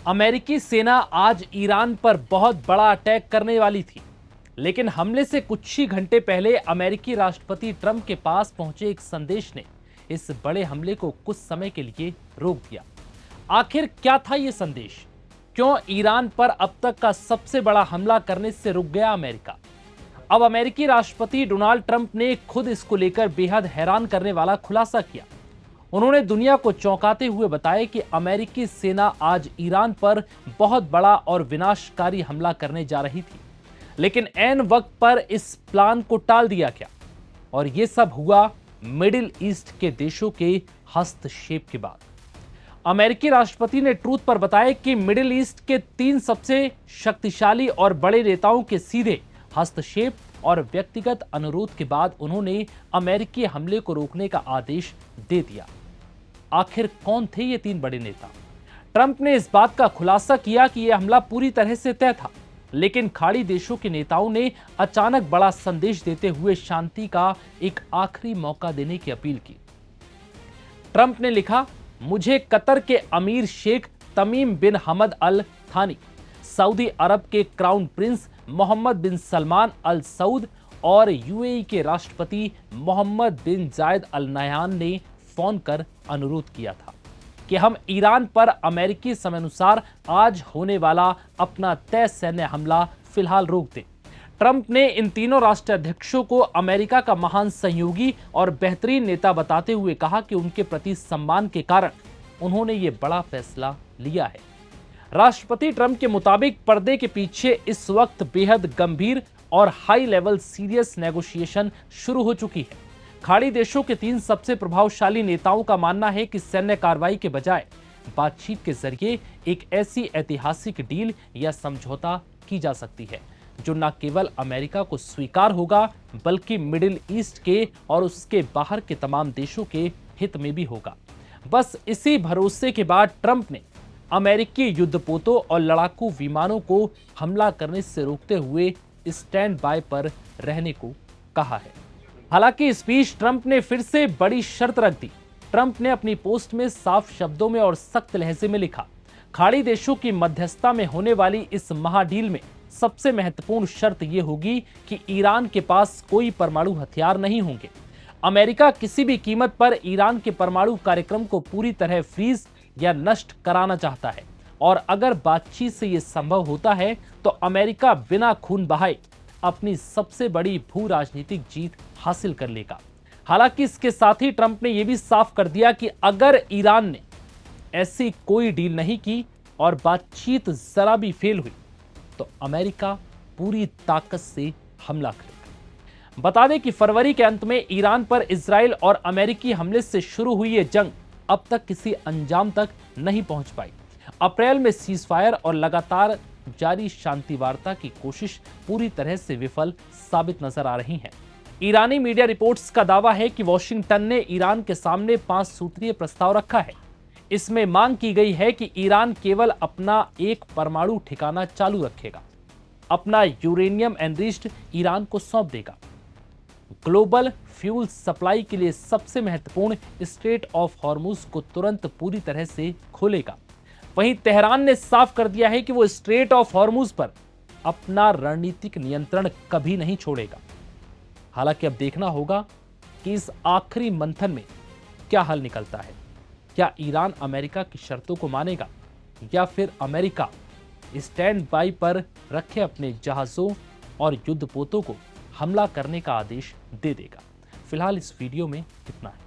अमेरिकी सेना आज ईरान पर बहुत बड़ा अटैक करने वाली थी, लेकिन हमले से कुछ ही घंटे पहले अमेरिकी राष्ट्रपति ट्रंप के पास पहुंचे एक संदेश ने इस बड़े हमले को कुछ समय के लिए रोक दिया। आखिर क्या था यह संदेश? क्यों ईरान पर अब तक का सबसे बड़ा हमला करने से रुक गया अमेरिका? अब अमेरिकी राष्ट्रपति डोनाल्ड ट्रंप ने खुद इसको लेकर बेहद हैरान करने वाला खुलासा किया। उन्होंने दुनिया को चौंकाते हुए बताया कि अमेरिकी सेना आज ईरान पर बहुत बड़ा और विनाशकारी हमला करने जा रही थी, लेकिन ऐन वक्त पर इस प्लान को टाल दिया गया। और यह सब हुआ मिडिल ईस्ट के देशों के हस्तक्षेप के बाद। अमेरिकी राष्ट्रपति ने ट्रूथ पर बताया कि मिडिल ईस्ट के 3 सबसे शक्तिशाली और बड़े नेताओं के सीधे हस्तक्षेप और व्यक्तिगत अनुरोध के बाद उन्होंने अमेरिकी हमले को रोकने का आदेश दे दिया। आखिर कौन थे ये 3 बड़े नेता? ट्रंप ने इस बात का खुलासा किया कि यह हमला पूरी तरह से तय था, लेकिन खाड़ी देशों के नेताओं ने अचानक बड़ा संदेश देते हुए शांति का एक आखिरी मौका देने की अपील की। ट्रंप ने लिखा, मुझे कतर के अमीर शेख तमीम बिन हमद अल थानी, सऊदी अरब के क्राउन प्रिंस मोहम्मद बिन सलमान अल सऊद और यूएई के राष्ट्रपति मोहम्मद बिन जायद अल नहयान ने फोन कर अनुरोध किया था कि हम ईरान पर अमेरिकी समयानुसार आज होने वाला अपना तय सैन्य हमला फिलहाल रोक दें। ट्रंप ने इन तीनों राष्ट्राध्यक्षों को अमेरिका का महान सहयोगी और बेहतरीन नेता बताते हुए कहा कि उनके प्रति सम्मान के कारण उन्होंने ये बड़ा फैसला लिया है। राष्ट्रपति ट्रंप के मुताबिक पर्दे के पीछे इस वक्त बेहद गंभीर और हाई लेवल सीरियस नेगोशिएशन शुरू हो चुकी है। खाड़ी देशों के 3 सबसे प्रभावशाली नेताओं का मानना है कि सैन्य कार्रवाई के बजाय बातचीत के जरिए एक ऐसी ऐतिहासिक डील या समझौता की जा सकती है जो न केवल अमेरिका को स्वीकार होगा बल्कि मिडिल ईस्ट के और उसके बाहर के तमाम देशों के हित में भी होगा। बस इसी भरोसे के बाद ट्रंप ने अमेरिकी युद्धपोतों और लड़ाकू विमानों को हमला करने से रोकते हुए स्टैंड बाय पर रहने को कहा है। हालांकि इस बीच ट्रंप ने फिर से बड़ी शर्त रख दी। ट्रंप ने अपनी पोस्ट में साफ शब्दों में और सख्त लहजे में लिखा, खाड़ी देशों की मध्यस्थता में होने वाली इस महाडील में सबसे महत्वपूर्ण शर्त यह होगी कि ईरान के पास कोई परमाणु हथियार नहीं होंगे। अमेरिका किसी भी कीमत पर ईरान के परमाणु कार्यक्रम को पूरी तरह फ्रीज या नष्ट कराना चाहता है, और अगर बातचीत से यह संभव होता है तो अमेरिका बिना खून बहाए अपनी सबसे बड़ी भू राजनीतिक जीत हासिल कर लेगा। हालांकि इसके साथ ही ट्रंप ने यह भी साफ कर दिया कि अगर ईरान ने ऐसी कोई डील नहीं की और बातचीत जरा भी फेल हुई तो अमेरिका पूरी ताकत से हमला करेगा। बता दें कि फरवरी के अंत में ईरान पर इजराइल और अमेरिकी हमले से शुरू हुई यह जंग अब तक किसी अंजाम तक नहीं पहुंच पाई। अप्रैल में सीजफायर और लगातार जारी शांति वार्ता की कोशिश पूरी तरह से विफल साबित नजर आ रही है। ईरानी मीडिया रिपोर्ट्स का दावा है कि वॉशिंगटन ने ईरान के सामने 5 सूत्रीय प्रस्ताव रखा है। इसमें मांग की गई है कि ईरान केवल अपना एक परमाणु ठिकाना चालू रखेगा, अपना यूरेनियम एनरिच्ड ईरान को सौंप देगा, ग्लोबल फ्यूल सप्लाई के लिए सबसे महत्वपूर्ण स्ट्रेट ऑफ हॉर्मुज को तुरंत पूरी तरह से खोलेगा। वहीं तेहरान ने साफ कर दिया है कि वो स्ट्रेट ऑफ हॉर्मुज पर अपना रणनीतिक नियंत्रण कभी नहीं छोड़ेगा। हालांकि अब देखना होगा कि इस आखिरी मंथन में क्या हल निकलता है। क्या ईरान अमेरिका की शर्तों को मानेगा या फिर अमेरिका स्टैंड बाय पर रखे अपने जहाजों और युद्धपोतों को हमला करने का आदेश दे देगा। फिलहाल इस वीडियो में इतना है।